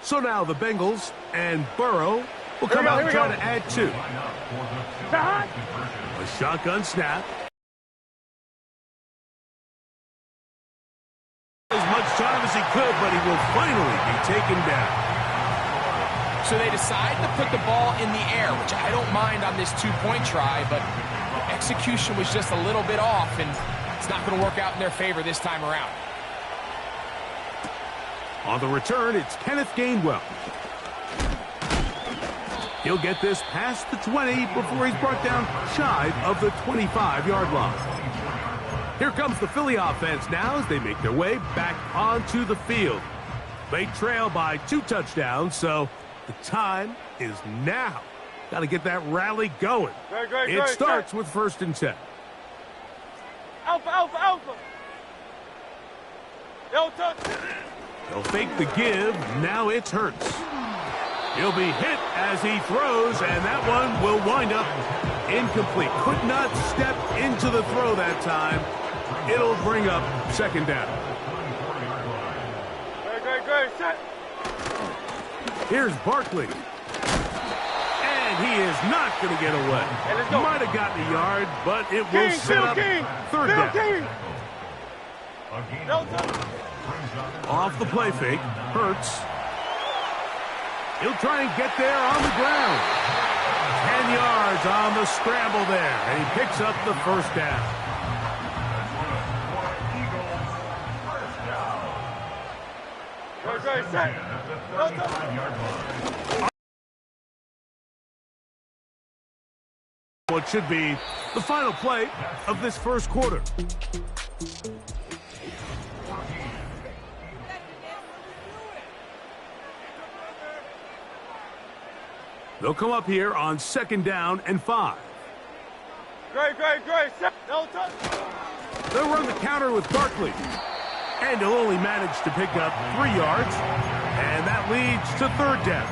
So now the Bengals and Burrow will come out and try to add 2. A shotgun snap. As much time as he could, but he will finally be taken down. So they decide to put the ball in the air, which I don't mind on this 2-point try, but execution was just a little bit off, and it's not going to work out in their favor this time around. On the return, it's Kenneth Gainwell. He'll get this past the 20 before he's brought down shy of the 25-yard line. Here comes the Philly offense now as they make their way back onto the field. They trail by 2 touchdowns, so the time is now. Got to get that rally going. It starts with 1st and 10. Alpha. They'll fake the give. Now it's Hurts. He'll be hit as he throws, and that one will wind up incomplete. Could not step into the throw that time. It'll bring up 2nd down. Great. Set. Here's Barkley. And he is not going to get away. Might have gotten a yard, but it will set up 3rd down. Off the play fake, Hurts. He'll try and get there on the ground. 10 yards on the scramble there, and he picks up the 1st down. What should be the final play of this 1st quarter. They'll come up here on 2nd down and 5. Great. They'll run the counter with Barkley. And he'll only manage to pick up 3 yards. And that leads to 3rd down.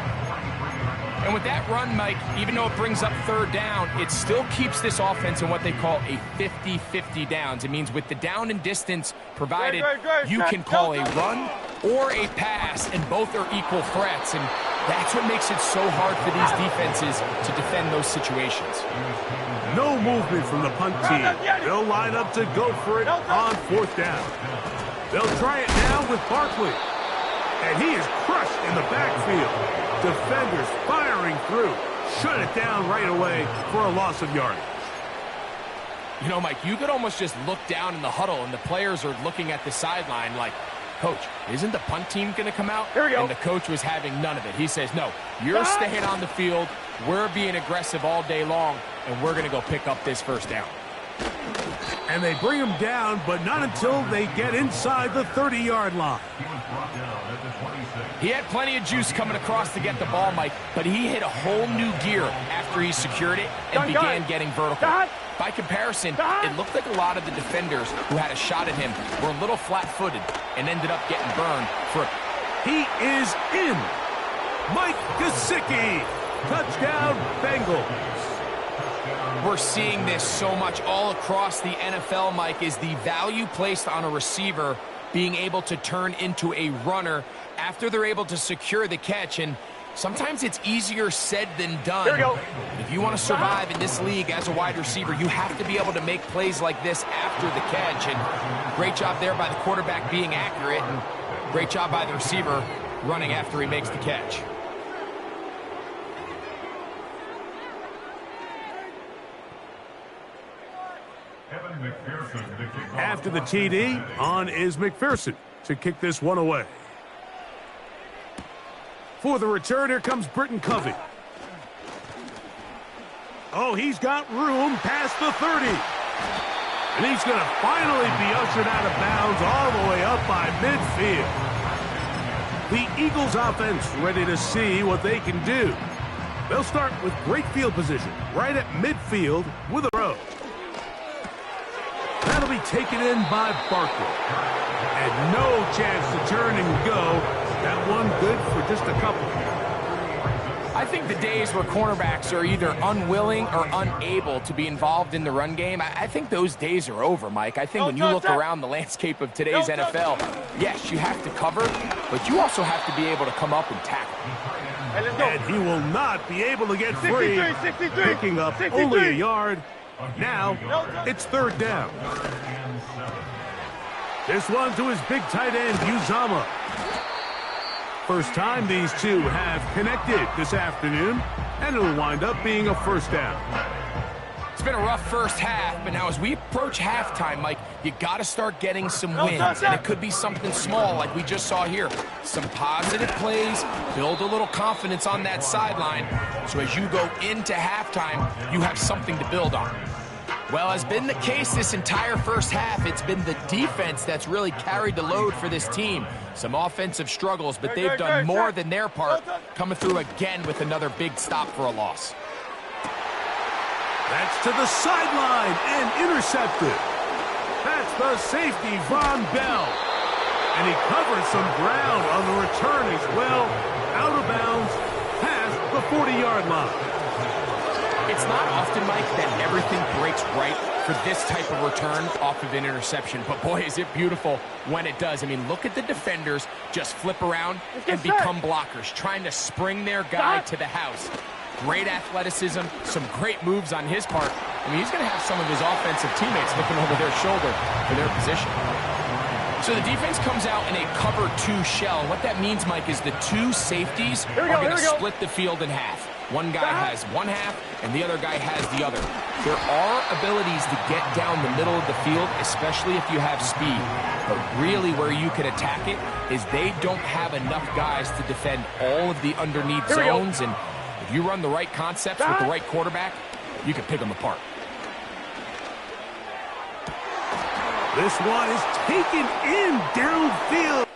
And with that run, Mike, even though it brings up 3rd down, it still keeps this offense in what they call a 50-50 downs. It means with the down and distance provided, you can call a run or a pass, and both are equal threats. And that's what makes it so hard for these defenses to defend those situations. No movement from the punt team. They'll line up to go for it on 4th down. They'll try it now with Barkley. And he is crushed in the backfield. Defenders firing through. Shut it down right away for a loss of yardage. You know, Mike, you could almost just look down in the huddle, and the players are looking at the sideline like, Coach, isn't the punt team going to come out? Here we go. And the coach was having none of it. He says, no, you're staying on the field. We're being aggressive all day long, and we're going to go pick up this 1st down. And they bring him down, but not until they get inside the 30-yard line. He had plenty of juice coming across to get the ball, Mike, but he hit a whole new gear after he secured it and began getting vertical. By comparison, it looked like a lot of the defenders who had a shot at him were a little flat-footed and ended up getting burned for it. He is in. Mike Gesicki. Touchdown, Bengals. We're seeing this so much all across the NFL, Mike, is the value placed on a receiver being able to turn into a runner after they're able to secure the catch. And sometimes it's easier said than done. Here we go. If you want to survive in this league as a wide receiver, you have to be able to make plays like this after the catch. And great job there by the quarterback being accurate, and great job by the receiver running after he makes the catch. After the TD, on is McPherson to kick this one away. For the return, here comes Britton Covey. Oh, he's got room past the 30. And he's going to finally be ushered out of bounds all the way up by midfield. The Eagles offense ready to see what they can do. They'll start with great field position right at midfield with a throw. That'll be taken in by Barkley. And no chance to turn and go. That one good for just a couple. I think the days where cornerbacks are either unwilling or unable to be involved in the run game, I think those days are over, Mike. I think when you look around the landscape of today's NFL, yes, you have to cover, but you also have to be able to come up and tackle. And he will not be able to get free, 63, picking up 63. only a yard. Now, it's third down. This one to his big tight end, Uzama. First time these two have connected this afternoon, and it'll wind up being a first down. It's been a rough first half, but now as we approach halftime, Mike, you got to start getting some wins, and it could be something small like we just saw here. Some positive plays, build a little confidence on that sideline, so as you go into halftime, you have something to build on. Well, has been the case this entire first half. It's been the defense that's really carried the load for this team. Some offensive struggles, but they've done more than their part, coming through again with another big stop for a loss. That's to the sideline and intercepted. That's the safety, Von Bell. And he covers some ground on the return as well. Out of bounds, past the 40-yard line. It's not often, Mike, that everything breaks right for this type of return off of an interception. But, boy, is it beautiful when it does. I mean, look at the defenders just flip around and become blockers, trying to spring their guy to the house. Great athleticism, some great moves on his part. I mean, he's going to have some of his offensive teammates looking over their shoulder for their position. So the defense comes out in a cover 2 shell. And what that means, Mike, is the two safeties are going to split the field in half. One guy has one half, and the other guy has the other. There are abilities to get down the middle of the field, especially if you have speed. But really where you can attack it is they don't have enough guys to defend all of the underneath zones. And if you run the right concepts with the right quarterback, you can pick them apart. This one is taken in downfield.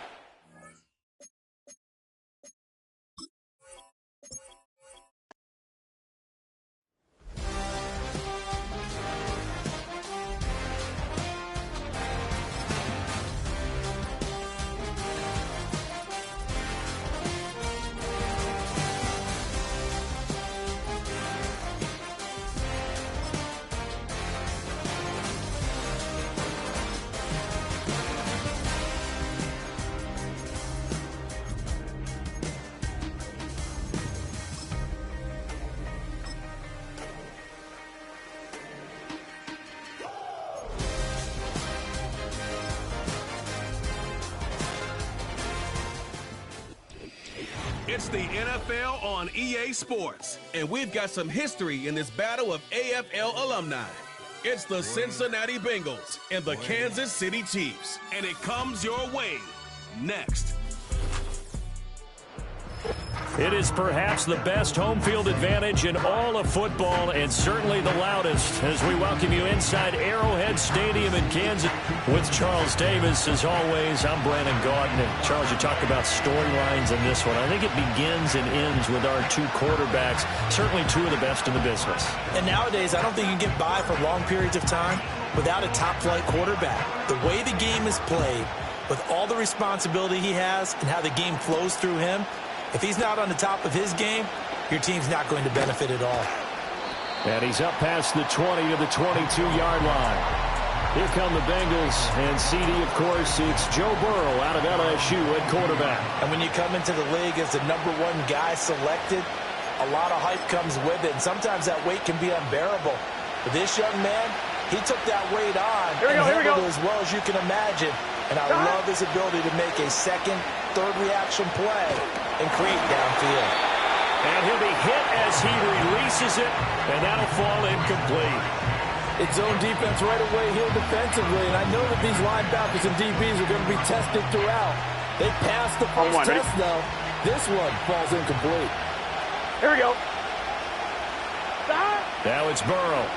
It's the NFL on EA Sports, and we've got some history in this battle of AFL alumni. It's the Cincinnati Bengals and the Kansas City Chiefs, and it comes your way next. It is perhaps the best home field advantage in all of football, and certainly the loudest, as we welcome you inside Arrowhead Stadium in Kansas with Charles Davis. As always, I'm Brandon Gaudin. And Charles, you talk about storylines in this one. I think it begins and ends with our two quarterbacks, certainly two of the best in the business. And nowadays, I don't think you can get by for long periods of time without a top-flight quarterback. The way the game is played, with all the responsibility he has and how the game flows through him, if he's not on the top of his game, your team's not going to benefit at all. And he's up past the 20 to the 22-yard line. Here come the Bengals, and CD, of course, it's Joe Burrow out of LSU at quarterback. And when you come into the league as the #1 guy selected, a lot of hype comes with it, and sometimes that weight can be unbearable. But this young man, he took that weight on and handled it as well as you can imagine. And I love his ability to make a second, third reaction play and create downfield. And he'll be hit as he releases it, and that'll fall incomplete. It's zone defense right away here defensively, and I know that these linebackers and DBs are going to be tested throughout. They passed the first test, though. This one falls incomplete. Here we go. Now it's Burrow.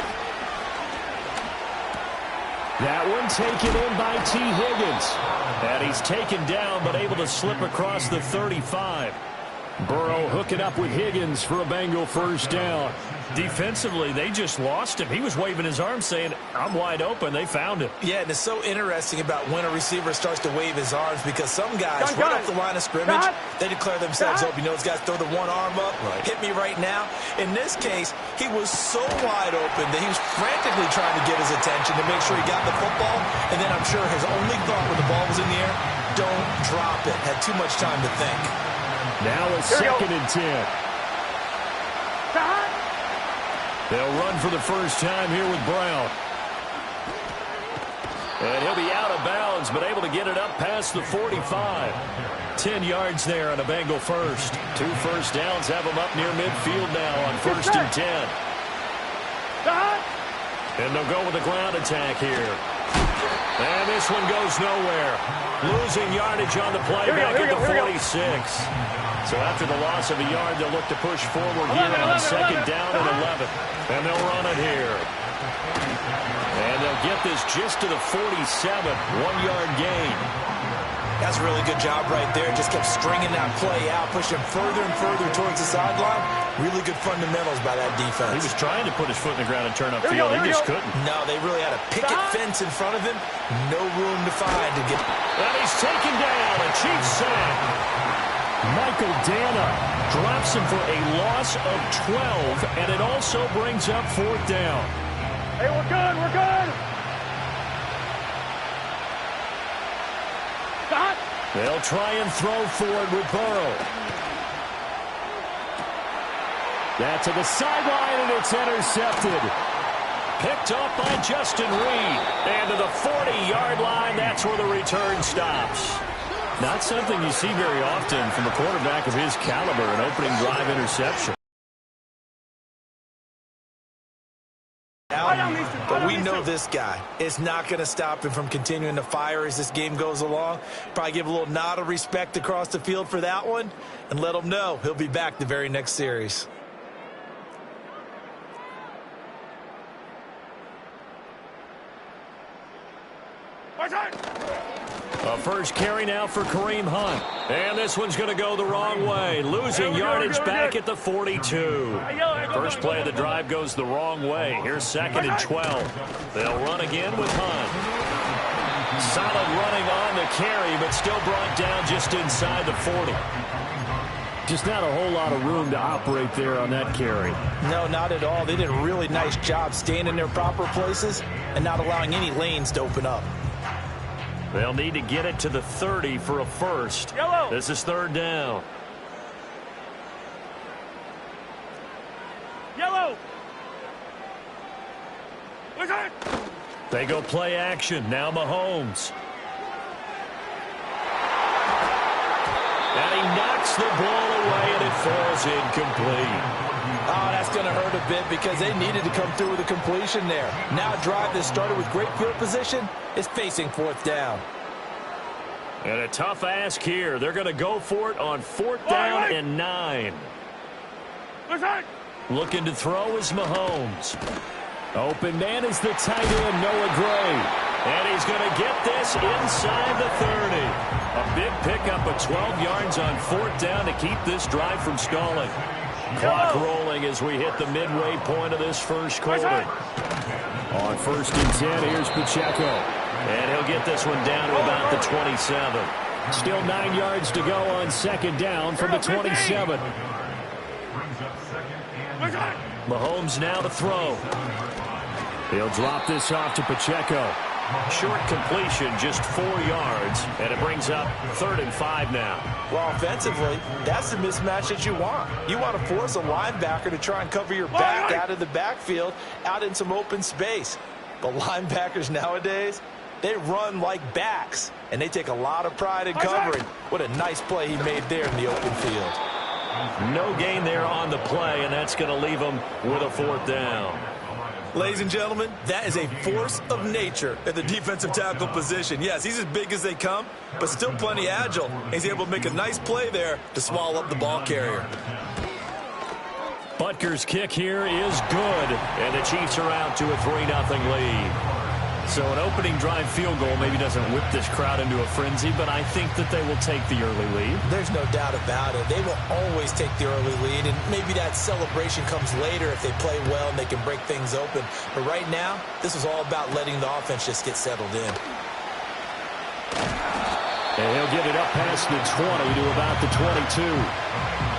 That one taken in by T. Higgins. And he's taken down, but able to slip across the 35. Burrow hooking up with Higgins for a Bengal first down. Defensively, they just lost him. He was waving his arms saying, I'm wide open. They found him. Yeah, and it's so interesting about when a receiver starts to wave his arms because some guys right off the line of scrimmage, they declare themselves open. You know, those guys throw the one arm up, hit me right now. In this case, he was so wide open that he was frantically trying to get his attention to make sure he got the football. And then I'm sure his only thought when the ball was in the air, don't drop it. Had too much time to think. Now a 2nd and 10. They'll run for the first time here with Brown. And he'll be out of bounds, but able to get it up past the 45. 10 yards there on a Bengal first. 2 first downs have him up near midfield now on 1st and 10. And they'll go with a ground attack here. And this one goes nowhere. Losing yardage on the play back at the 46. So after the loss of a yard, they'll look to push forward here on 2nd down and 11. And they'll run it here. And they'll get this just to the 47. 1-yard gain. That's a really good job right there. Just kept stringing that play out, pushing further and further towards the sideline. Really good fundamentals by that defense. He was trying to put his foot in the ground and turn upfield. He just couldn't. No, they really had a picket fence in front of him. No room to find to get. And he's taken down. A Chiefs sack. Michael Dana drops him for a loss of 12, and it also brings up 4th down. Hey, we're good, we're good. Stop. They'll try and throw for it with Burrow. That to the sideline, and it's intercepted. Picked up by Justin Reed. And to the 40-yard line, that's where the return stops. Not something you see very often from a quarterback of his caliber, an opening drive interception. But we know this guy is not going to stop him from continuing to fire as this game goes along. Probably give a little nod of respect across the field for that one and let him know he'll be back the very next series. A first carry now for Kareem Hunt. And this one's going to go the wrong way. Losing yardage back at the 42. First play of the drive goes the wrong way. Here's 2nd and 12. They'll run again with Hunt. Solid running on the carry, but still brought down just inside the 40. Just not a whole lot of room to operate there on that carry. No, not at all. They did a really nice job staying in their proper places and not allowing any lanes to open up. They'll need to get it to the 30 for a first. Yellow. This is 3rd down. Yellow. They go play action. Now Mahomes. And he knocks the ball away, and it falls incomplete. Oh, that's going to hurt a bit because they needed to come through with a completion there. Now a drive that started with great field position is facing 4th down. And a tough ask here. They're going to go for it on 4th down and 9. Looking to throw is Mahomes. Open man is the tight end, Noah Gray. And he's going to get this inside the 30. A big pickup of 12 yards on 4th down to keep this drive from stalling. Clock rolling as we hit the midway point of this first quarter. On 1st and 10, here's Pacheco. And he'll get this one down to about the 27. Still 9 yards to go on 2nd down from the 27. Mahomes now to throw. He'll drop this off to Pacheco. Short completion, just 4 yards, and it brings up 3rd and 5 now. Well, offensively, that's the mismatch that you want. You want to force a linebacker to try and cover your back out of the backfield, out in some open space. But linebackers nowadays, they run like backs, and they take a lot of pride in covering. What a nice play he made there in the open field. No gain there on the play, and that's going to leave him with a 4th down. Ladies and gentlemen, that is a force of nature at the defensive tackle position. Yes, he's as big as they come, but still plenty agile. He's able to make a nice play there to swallow up the ball carrier. Butker's kick here is good, and the Chiefs are out to a 3-0 lead. So an opening drive field goal maybe doesn't whip this crowd into a frenzy, but I think that they will take the early lead. There's no doubt about it. They will always take the early lead, and maybe that celebration comes later if they play well and they can break things open. But right now, this is all about letting the offense just get settled in. And he'll get it up past the 20 to about the 22.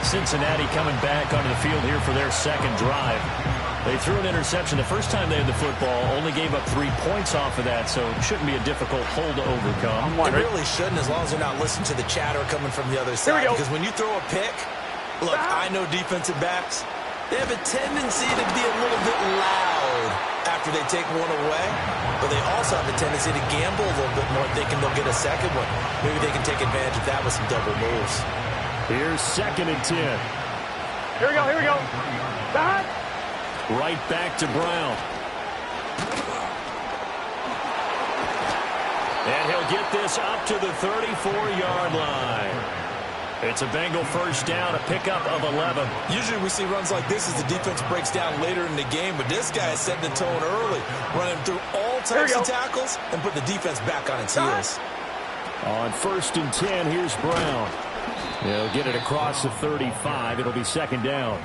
Cincinnati coming back onto the field here for their second drive. They threw an interception the first time they had the football, only gave up 3 points off of that, so it shouldn't be a difficult hole to overcome. It really shouldn't, as long as they're not listening to the chatter coming from the other side. Because when you throw a pick, look, I know defensive backs, they have a tendency to be a little bit loud after they take one away, but they also have a tendency to gamble a little bit more, thinking they'll get a second one. Maybe they can take advantage of that with some double moves. Here's 2nd and 10. Here we go, here we go. Back. Right back to Brown. And he'll get this up to the 34-yard line. It's a Bengal first down, a pickup of 11. Usually we see runs like this as the defense breaks down later in the game, but this guy is setting the tone early, running through all types of tackles and put the defense back on its heels. On 1st and 10, here's Brown. He'll get it across the 35. It'll be 2nd down.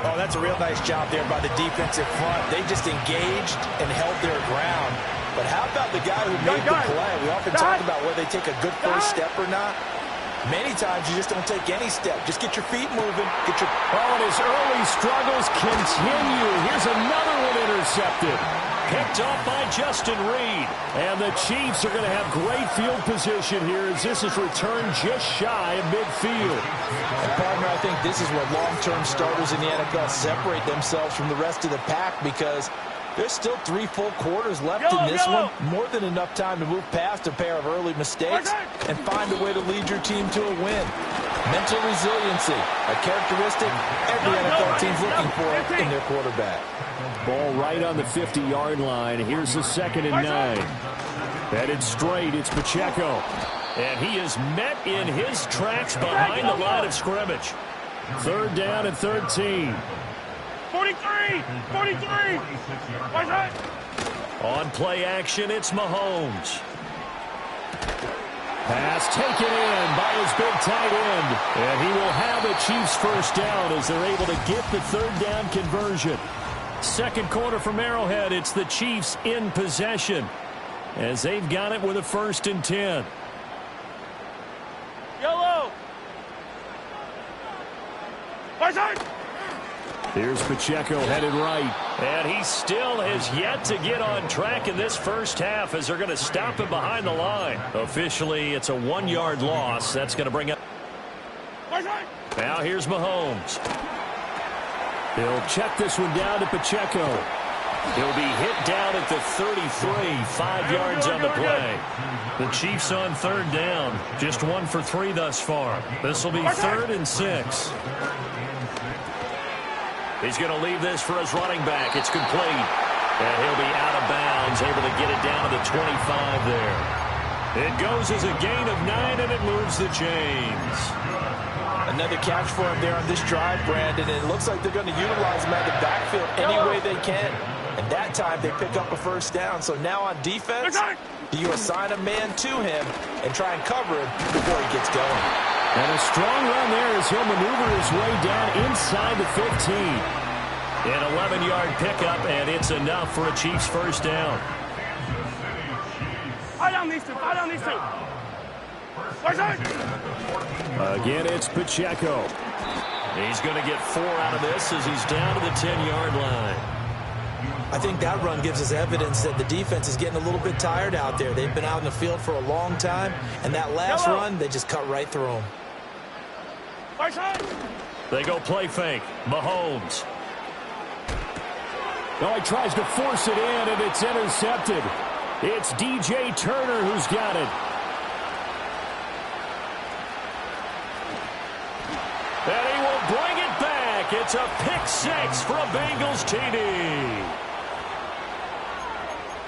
Oh, that's a real nice job there by the defensive front. They just engaged and held their ground. But how about the guy who made the play? We often talk about whether they take a good first step or not. Many times you just don't take any step. Just get your feet moving. And his early struggles continue. Here's another one intercepted. Picked off by Justin Reed. And the Chiefs are going to have great field position here as this is returned just shy of midfield. And partner, I think this is where long-term starters in the NFL separate themselves from the rest of the pack, because there's still 3 full quarters left in this one. More than enough time to move past a pair of early mistakes and find a way to lead your team to a win. Mental resiliency, a characteristic every NFL team's looking for in their quarterback. Ball right on the 50-yard line. Here's the 2nd and 9. Headed straight, it's Pacheco. And he is met in his tracks behind the line of scrimmage. 3rd down and 13. 43! 43! Watch out! On play action, it's Mahomes. Pass taken in by his big tight end. And he will have the Chiefs first down as they're able to get the 3rd down conversion. 2nd quarter from Arrowhead, it's the Chiefs in possession as they've got it with a 1st and 10. Yellow! Watch out! Here's Pacheco headed right. And he still has yet to get on track in this first half as they're going to stop him behind the line. Officially, it's a 1-yard loss. That's going to bring up. Now here's Mahomes. He'll check this one down to Pacheco. He'll be hit down at the 33, 5 yards on the play. The Chiefs on 3rd down. Just 1 for 3 thus far. This will be 3rd and 6. He's going to leave this for his running back. It's complete. And he'll be out of bounds, able to get it down to the 25 there. It goes as a gain of 9, and it moves the chains. Another catch for him there on this drive, Brandon. And it looks like they're going to utilize him out of the backfield any way they can. And that time they pick up a first down. So now on defense, do you assign a man to him and try and cover him before he gets going? And a strong run there as he'll maneuver his way down inside the 15. An 11-yard pickup, and it's enough for a Chiefs first down. Fire down these two. Fire down these two. Again, it's Pacheco. He's going to get 4 out of this as he's down to the 10-yard line. I think that run gives us evidence that the defense is getting a little bit tired out there. They've been out in the field for a long time, and that last run, they just cut right through them. They go play fake. Mahomes. No, he tries to force it in, and it's intercepted. It's DJ Turner who's got it. And he will bring it back. It's a pick 6 for a Bengals TD.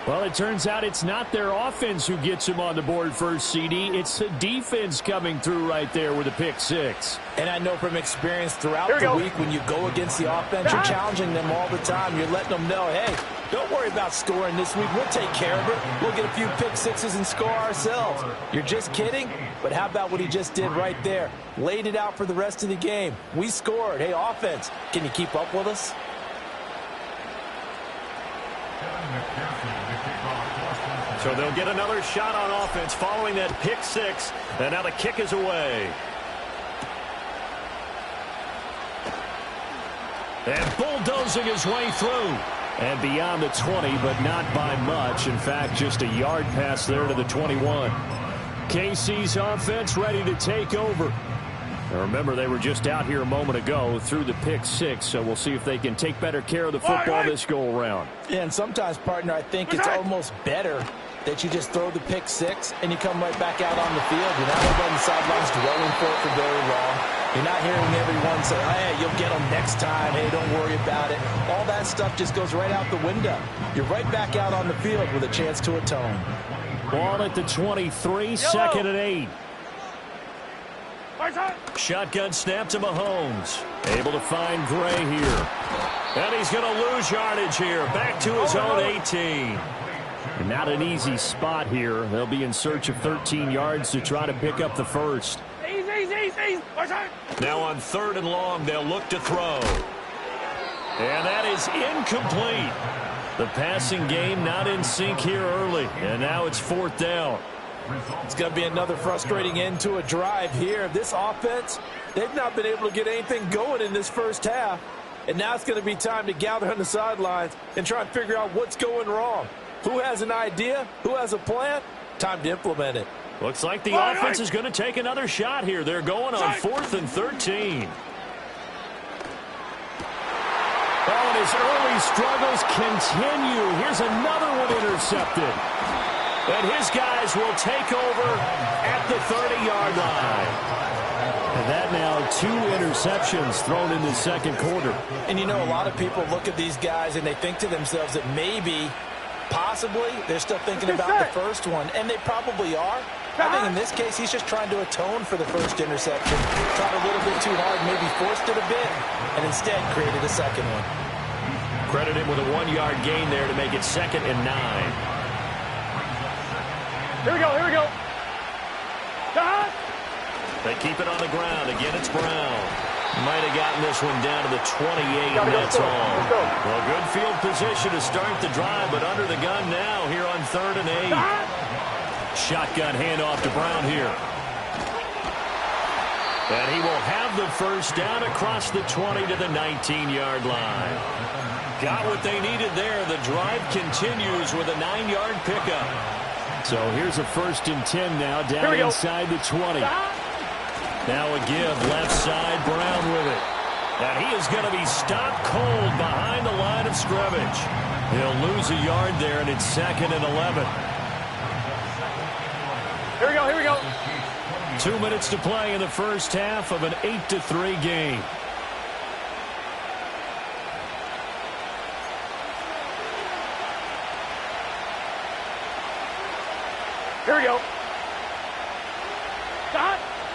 Well, it turns out it's not their offense who gets him on the board first, CD. It's the defense coming through right there with a pick six. And I know from experience throughout the week, when you go against the offense, you're challenging them all the time. You're letting them know, hey, don't worry about scoring this week. We'll take care of it. We'll get a few pick sixes and score ourselves. You're just kidding? But how about what he just did right there? Laid it out for the rest of the game. We scored. Hey, offense, can you keep up with us? So they'll get another shot on offense following that pick six. And now the kick is away. And bulldozing his way through. And beyond the 20, but not by much. In fact, just a yard pass there to the 21. KC's offense ready to take over. Now remember, they were just out here a moment ago through the pick six, so we'll see if they can take better care of the football this go-around. Yeah, and sometimes, partner, I think it's almost better that you just throw the pick six and you come right back out on the field. You're not over on the sidelines dwelling for very long. You're not hearing everyone say, hey, you'll get them next time. Hey, don't worry about it. All that stuff just goes right out the window. You're right back out on the field with a chance to atone. Ball at the 23, second and 8. Shotgun snap to Mahomes. Able to find Gray here. And he's going to lose yardage here. Back to his own 18. And not an easy spot here. They'll be in search of 13 yards to try to pick up the first. Now on 3rd and long, they'll look to throw. And that is incomplete. The passing game not in sync here early. And now it's 4th down. It's going to be another frustrating end to a drive here. This offense, they've not been able to get anything going in this first half. And now it's going to be time to gather on the sidelines and try and figure out what's going wrong. Who has an idea? Who has a plan? Time to implement it. Looks like the offense is going to take another shot here. They're going on 4th and 13. Oh, and his early struggles continue. Here's another one intercepted. And his guys will take over at the 30-yard line. And that now 2 interceptions thrown in the second quarter. And you know, a lot of people look at these guys and they think to themselves that maybe, possibly, they're still thinking about the first one. And they probably are. I think in this case, he's just trying to atone for the first interception. Tried a little bit too hard, maybe forced it a bit, and instead created a second one. Credit him with a 1-yard gain there to make it 2nd and 9. Here we go, here we go. They keep it on the ground. Again, it's Brown. Might have gotten this one down to the 28, and that's all. Well, good field position to start the drive, but under the gun now here on 3rd and 8. Shotgun handoff to Brown here. And he will have the first down across the 20 to the 19-yard line. Got what they needed there. The drive continues with a 9-yard pickup. So here's a 1st and 10 now down inside the 20. Now a give left side, Brown with it. And he is going to be stopped cold behind the line of scrimmage. He'll lose a yard there, and it's 2nd and 11. Here we go, here we go. 2 minutes to play in the first half of an 8-3 game. Here we go.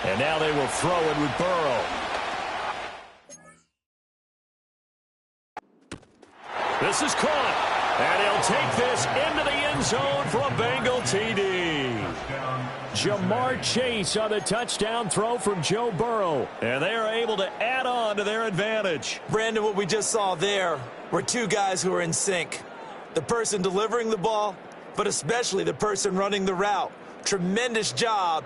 And now they will throw it with Burrow. This is caught. And he'll take this into the end zone for a Bengal TD. Jamar Chase on the touchdown throw from Joe Burrow. And they are able to add on to their advantage. Brandon, what we just saw there were 2 guys who are in sync. The person delivering the ball, but especially the person running the route. Tremendous job